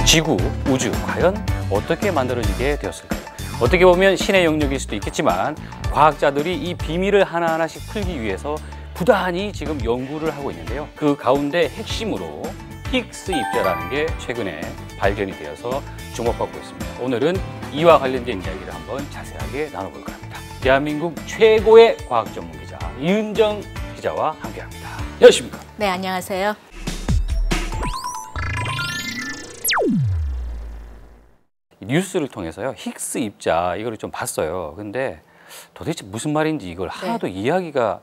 지구, 우주, 과연 어떻게 만들어지게 되었을까요? 어떻게 보면 신의 영역일 수도 있겠지만 과학자들이 이 비밀을 하나하나씩 풀기 위해서 부단히 지금 연구를 하고 있는데요. 그 가운데 핵심으로 힉스 입자라는 게 최근에 발견이 되어서 주목받고 있습니다. 오늘은 이와 관련된 이야기를 한번 자세하게 나눠볼까 합니다. 대한민국 최고의 과학 전문 기자 이은정 기자와 함께합니다. 안녕하십니까? 네, 안녕하세요. 뉴스를 통해서요, 힉스 입자 이거를 좀 봤어요. 근데 도대체 무슨 말인지 이걸 하나도 이해하기가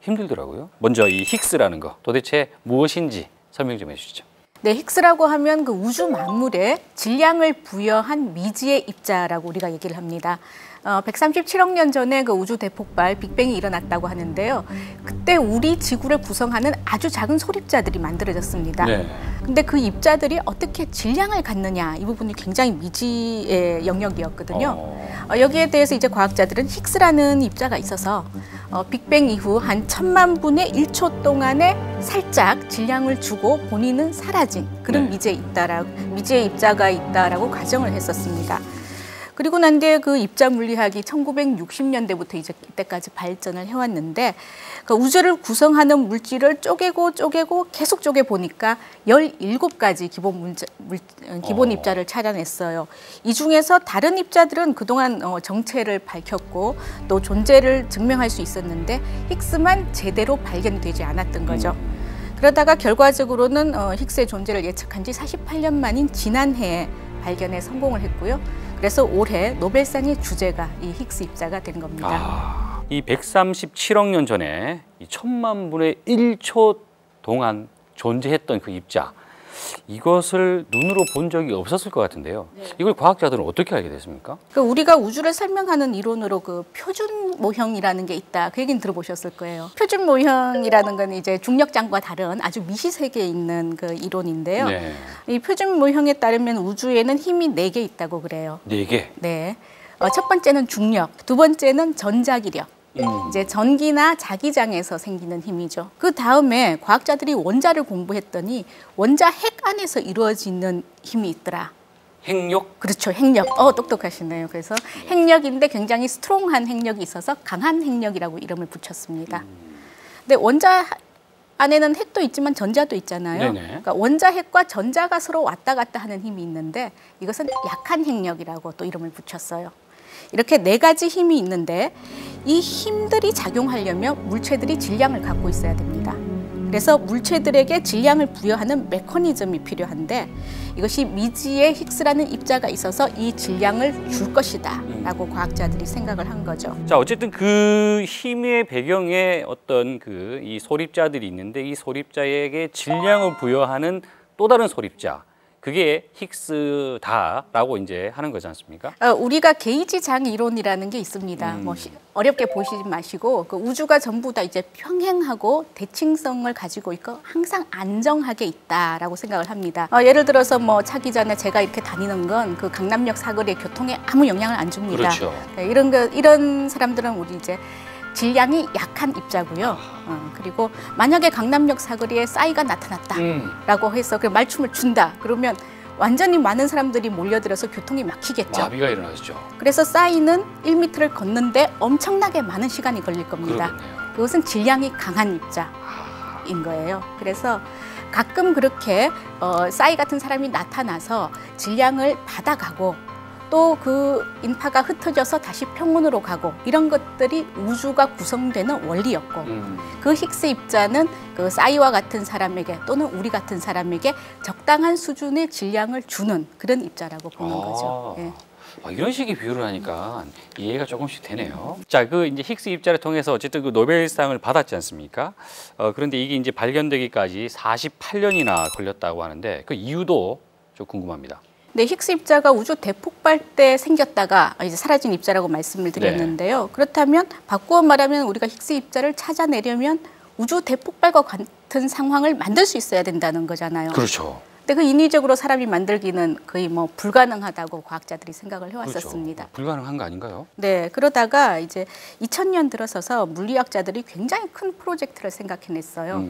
힘들더라고요. 먼저 이 힉스라는 거 도대체 무엇인지 설명 좀 해주시죠. 네, 힉스라고 하면 그 우주 만물에 질량을 부여한 미지의 입자라고 우리가 얘기를 합니다. 137억 년 전에 그 우주 대폭발 빅뱅이 일어났다고 하는데요. 그때 우리 지구를 구성하는 아주 작은 소립자들이 만들어졌습니다. 근데 그 입자들이 어떻게 질량을 갖느냐, 이 부분이 굉장히 미지의 영역이었거든요. 여기에 대해서 이제 과학자들은 힉스라는 입자가 있어서 빅뱅 이후 한 1000만 분의 1초 동안에 살짝 질량을 주고 본인은 사라진 그런 미지의 입자가 있다라고 가정을 했었습니다. 그리고 난 뒤에 그 입자 물리학이 1960년대부터 이제 이때까지 발전을 해왔는데 그 우주를 구성하는 물질을 쪼개고 계속 쪼개 보니까 17가지 기본 입자를 찾아냈어요. 이 중에서 다른 입자들은 그동안 정체를 밝혔고 또 존재를 증명할 수 있었는데 힉스만 제대로 발견되지 않았던 거죠. 그러다가 결과적으로는 힉스의 존재를 예측한 지 48년 만인 지난해에 발견에 성공을 했고요. 그래서 올해 노벨상의 주제가 이 힉스 입자가 된 겁니다. 이 137억 년 전에 이 1000만 분의 1초 동안 존재했던 그 입자, 이것을 눈으로 본 적이 없었을 것 같은데요. 이걸 과학자들은 어떻게 알게 됐습니까? 우리가 우주를 설명하는 이론으로 그 표준 모형이라는 게 있다. 그 얘기는 들어보셨을 거예요. 표준 모형이라는 건 이제 중력장과 다른 아주 미시세계에 있는 그 이론인데요. 이 표준 모형에 따르면 우주에는 힘이 4개 있다고 그래요. 4개? 네. 첫 번째는 중력, 두 번째는 전자기력. 이제 전기나 자기장에서 생기는 힘이죠. 그 다음에 과학자들이 원자를 공부했더니 원자 핵 안에서 이루어지는 힘이 있더라. 핵력? 그렇죠, 핵력. 똑똑하시네요. 그래서 핵력인데 굉장히 스트롱한 핵력이 있어서 강한 핵력이라고 이름을 붙였습니다. 근데 원자 안에는 핵도 있지만 전자도 있잖아요. 그러니까 원자 핵과 전자가 서로 왔다 갔다 하는 힘이 있는데 이것은 약한 핵력이라고 또 이름을 붙였어요. 이렇게 4가지 힘이 있는데 이 힘들이 작용하려면 물체들이 질량을 갖고 있어야 됩니다. 그래서 물체들에게 질량을 부여하는 메커니즘이 필요한데 이것이 미지의 힉스라는 입자가 있어서 이 질량을 줄 것이다 라고 과학자들이 생각을 한 거죠. 자, 어쨌든 그 힘의 배경에 어떤 이 소립자들이 있는데 이 소립자에게 질량을 부여하는 또 다른 소립자, 그게 힉스다라고 이제 하는 거지 않습니까? 우리가 게이지 장 이론이라는 게 있습니다. 뭐 어렵게 보시지 마시고 그 우주가 전부 다 이제 평행하고 대칭성을 가지고 있고 항상 안정하게 있다라고 생각을 합니다. 예를 들어서 뭐 차기 전에 제가 이렇게 다니는 건 그 강남역 사거리의 교통에 아무 영향을 안 줍니다. 그렇죠. 이런 사람들은 우리 이제 질량이 약한 입자고요. 그리고 만약에 강남역 사거리에 싸이가 나타났다라고 해서 그 말춤을 춘다. 그러면 완전히 많은 사람들이 몰려들어서 교통이 막히겠죠. 마비가 일어나죠. 그래서 싸이는 1m를 걷는데 엄청나게 많은 시간이 걸릴 겁니다. 그러겠네요. 그것은 질량이 강한 입자인 거예요. 그래서 가끔 그렇게 싸이 같은 사람이 나타나서 질량을 받아가고 또 그 인파가 흩어져서 다시 평원으로 가고 이런 것들이 우주가 구성되는 원리였고 그 힉스 입자는 그 싸이와 같은 사람에게 또는 우리 같은 사람에게 적당한 수준의 질량을 주는 그런 입자라고 보는 거죠. 이런 식의 비유를 하니까 이해가 조금씩 되네요. 자, 그 이제 힉스 입자를 통해서 어쨌든 그 노벨상을 받았지 않습니까? 그런데 이게 이제 발견되기까지 48년이나 걸렸다고 하는데 그 이유도 좀 궁금합니다. 네, 힉스 입자가 우주 대폭발 때 생겼다가 이제 사라진 입자라고 말씀을 드렸는데요. 그렇다면 바꾸어 말하면 우리가 힉스 입자를 찾아내려면 우주 대폭발과 같은 상황을 만들 수 있어야 된다는 거잖아요. 그렇죠. 근데 그 인위적으로 사람이 만들기는 거의 뭐 불가능하다고 과학자들이 생각을 해왔었습니다. 그렇죠. 불가능한 거 아닌가요? 네, 그러다가 이제 2000년 들어서서 물리학자들이 굉장히 큰 프로젝트를 생각해냈어요.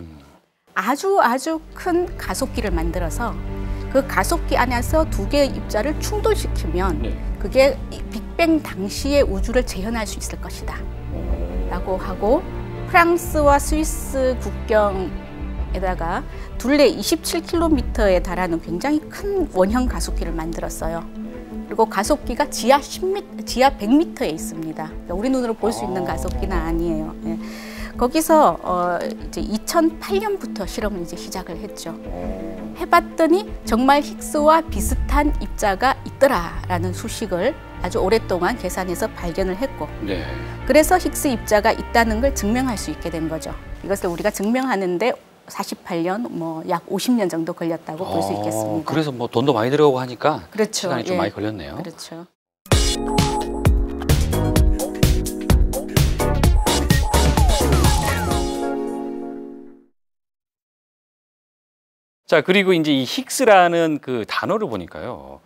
아주 큰 가속기를 만들어서 그 가속기 안에서 두 개의 입자를 충돌시키면 네. 그게 이 빅뱅 당시의 우주를 재현할 수 있을 것이다 라고 하고, 프랑스와 스위스 국경에다가 둘레 27km에 달하는 굉장히 큰 원형 가속기를 만들었어요. 그리고 가속기가 지하 100m에 있습니다. 그러니까 우리 눈으로 볼 수 있는 가속기는 아니에요. 예. 거기서 이제 2008년부터 실험을 이제 시작을 했죠. 해봤더니 정말 힉스와 비슷한 입자가 있더라라는 수식을 아주 오랫동안 계산해서 발견을 했고, 네. 그래서 힉스 입자가 있다는 걸 증명할 수 있게 된 거죠. 이것을 우리가 증명하는데 48년, 뭐 약 50년 정도 걸렸다고 볼 수 있겠습니다. 그래서 뭐 돈도 많이 들어가고 하니까 그렇죠. 시간이 좀 예. 많이 걸렸네요. 그렇죠. 자, 그리고 이제 이 힉스라는 그 단어를 보니까요.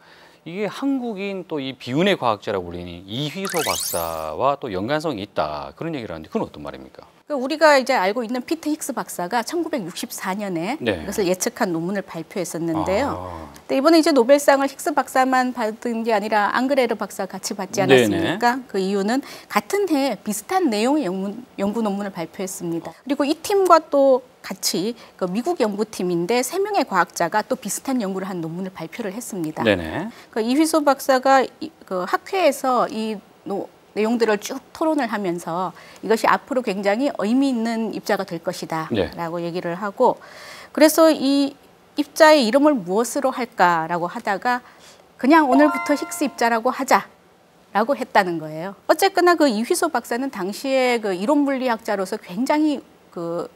이게 한국인 또 이 비운의 과학자라고 불리는 이휘소 박사와 또 연관성이 있다. 그런 얘기를 하는데 그건 어떤 말입니까? 우리가 이제 알고 있는 피터 힉스 박사가 1964년에 네. 이것을 예측한 논문을 발표했었는데요. 아. 근데 이번에 이제 노벨상을 힉스 박사만 받은 게 아니라 앙그레르 박사 같이 받지 않았습니까? 네네. 그 이유는 같은 해에 비슷한 내용의 연구 논문을 발표했습니다. 그리고 이 팀과 또 같이 그 미국 연구팀인데 3명의 과학자가 또 비슷한 연구를 한 논문을 발표를 했습니다. 네네. 그 이휘소 박사가 그 학회에서 이 내용들을 쭉 토론을 하면서 이것이 앞으로 굉장히 의미 있는 입자가 될 것이다 라고 얘기를 하고, 그래서 이 입자의 이름을 무엇으로 할까라고 하다가 그냥 오늘부터 힉스 입자라고 하자라고 했다는 거예요. 어쨌거나 그 이휘소 박사는 당시에 그 이론 물리학자로서 굉장히 그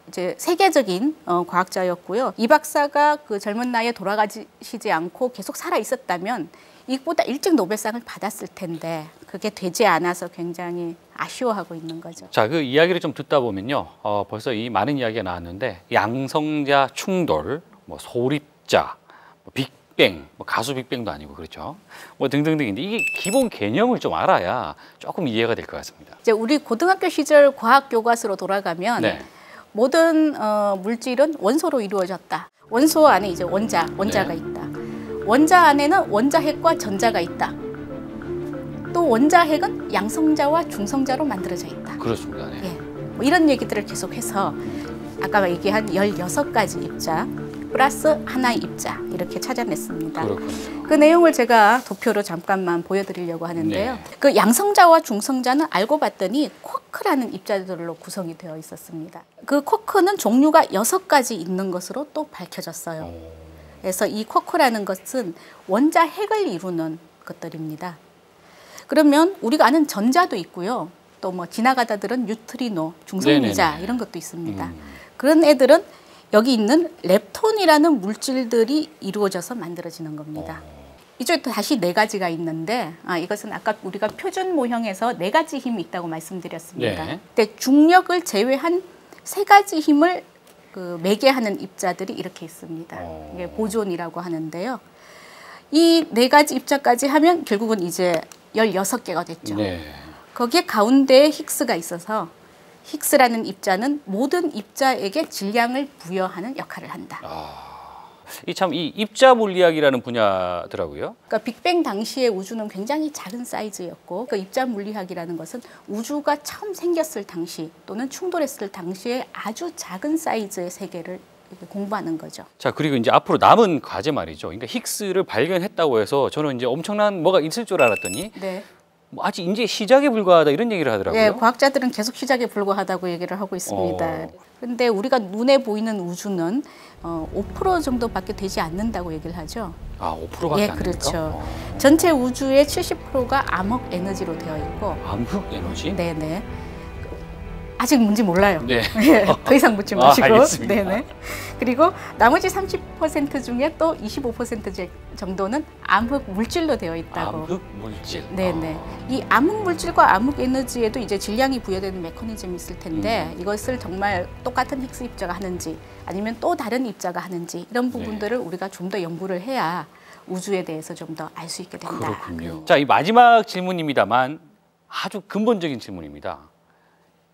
이제 세계적인 과학자였고요. 이 박사가 그 젊은 나이에 돌아가시지 않고 계속 살아 있었다면 이보다 일찍 노벨상을 받았을 텐데 그게 되지 않아서 굉장히 아쉬워하고 있는 거죠. 자, 그 이야기를 좀 듣다 보면요. 벌써 이 많은 이야기가 나왔는데 양성자 충돌, 뭐 소립자, 뭐 빅뱅, 뭐 가수 빅뱅도 아니고 그렇죠. 뭐 등등등인데 이게 기본 개념을 좀 알아야 조금 이해가 될 것 같습니다. 이제 우리 고등학교 시절 과학 교과서로 돌아가면 네. 모든 물질은 원소로 이루어졌다. 원소 안에 이제 원자가 네. 있다. 원자 안에는 원자핵과 전자가 있다. 또 원자핵은 양성자와 중성자로 만들어져 있다. 그렇습니다. 네. 예, 뭐 이런 얘기들을 계속해서 아까 얘기한 16가지 입자 플러스 하나의 입자 이렇게 찾아냈습니다. 그렇군요. 그 내용을 제가 도표로 잠깐만 보여드리려고 하는데요. 네. 그 양성자와 중성자는 알고 봤더니 쿼크라는 입자들로 구성이 되어 있었습니다. 그 쿼크는 종류가 6가지 있는 것으로 또 밝혀졌어요. 그래서 이 쿼크라는 것은 원자핵을 이루는 것들입니다. 그러면 우리가 아는 전자도 있고요. 또 뭐 지나가다들은 뉴트리노, 중성미자 네네네. 이런 것도 있습니다. 그런 애들은 여기 있는 렙톤이라는 물질들이 이루어져서 만들어지는 겁니다. 이쪽에 또 다시 4가지가 있는데 이것은 아까 우리가 표준 모형에서 4가지 힘이 있다고 말씀드렸습니다. 네. 근데 중력을 제외한 3가지 힘을 그 매개하는 입자들이 이렇게 있습니다. 이게 보존이라고 하는데요. 이 4가지 입자까지 하면 결국은 이제 16개가 됐죠. 네. 거기에 가운데에 힉스가 있어서 힉스라는 입자는 모든 입자에게 질량을 부여하는 역할을 한다. 이 입자 물리학이라는 분야더라고요. 그러니까 빅뱅 당시의 우주는 굉장히 작은 사이즈였고, 그 입자 물리학이라는 것은 우주가 처음 생겼을 당시 또는 충돌했을 당시에 아주 작은 사이즈의 세계를 이렇게 공부하는 거죠. 자, 그리고 이제 앞으로 남은 과제 말이죠. 그러니까 힉스를 발견했다고 해서 저는 이제 엄청난 뭐가 있을 줄 알았더니 네. 뭐 아직 이제 시작에 불과하다 이런 얘기를 하더라고요. 예, 과학자들은 계속 시작에 불과하다고 얘기를 하고 있습니다. 그런데 우리가 눈에 보이는 우주는 5% 정도밖에 되지 않는다고 얘기를 하죠. 5%밖에 예, 안 됩니까? 그렇죠. 전체 우주의 70%가 암흑 에너지로 되어 있고, 암흑 에너지? 네네. 아직 뭔지 몰라요. 네. 예, 더 이상 묻지 마시고. 알겠습니다. 네네. 그리고 나머지 30% 중에 또 25% 정도는 암흑 물질로 되어 있다고. 암흑 물질. 네네. 이 암흑 물질과 암흑 에너지에도 이제 질량이 부여되는 메커니즘이 있을 텐데 이것을 정말 똑같은 힉스 입자가 하는지 아니면 또 다른 입자가 하는지 이런 부분들을 우리가 좀 더 연구를 해야 우주에 대해서 좀 더 알 수 있게 된다. 그렇군요. 자, 이 마지막 질문입니다만 아주 근본적인 질문입니다.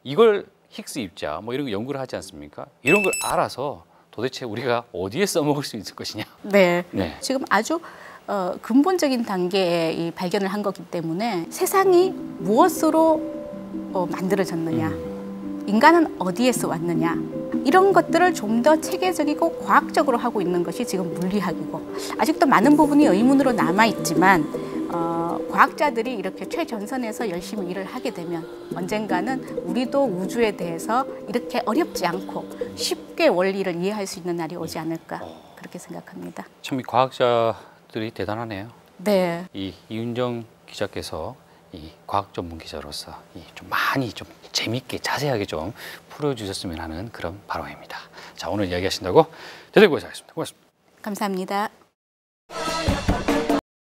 이걸 힉스 입자 뭐 이런 거 연구를 하지 않습니까? 이런 걸 알아서 도대체 우리가 어디에 써먹을 수 있을 것이냐. 네. 네. 지금 아주 근본적인 단계에 이 발견을 한 거기 때문에 세상이 무엇으로 만들어졌느냐, 인간은 어디에서 왔느냐, 이런 것들을 좀 더 체계적이고 과학적으로 하고 있는 것이 지금 물리학이고, 아직도 많은 부분이 의문으로 남아 있지만 과학자들이 이렇게 최전선에서 열심히 일을 하게 되면 언젠가는 우리도 우주에 대해서 이렇게 어렵지 않고 쉽게 원리를 이해할 수 있는 날이 오지 않을까, 그렇게 생각합니다. 참 이 과학자들이 대단하네요. 네. 이 이윤정 기자께서 이 과학 전문 기자로서 좀 많이 좀 재밌게 자세하게 좀 풀어주셨으면 하는 그런 바람입니다. 자, 오늘 이야기하신다고 대단히 고생하셨습니다. 고맙습니다. 감사합니다.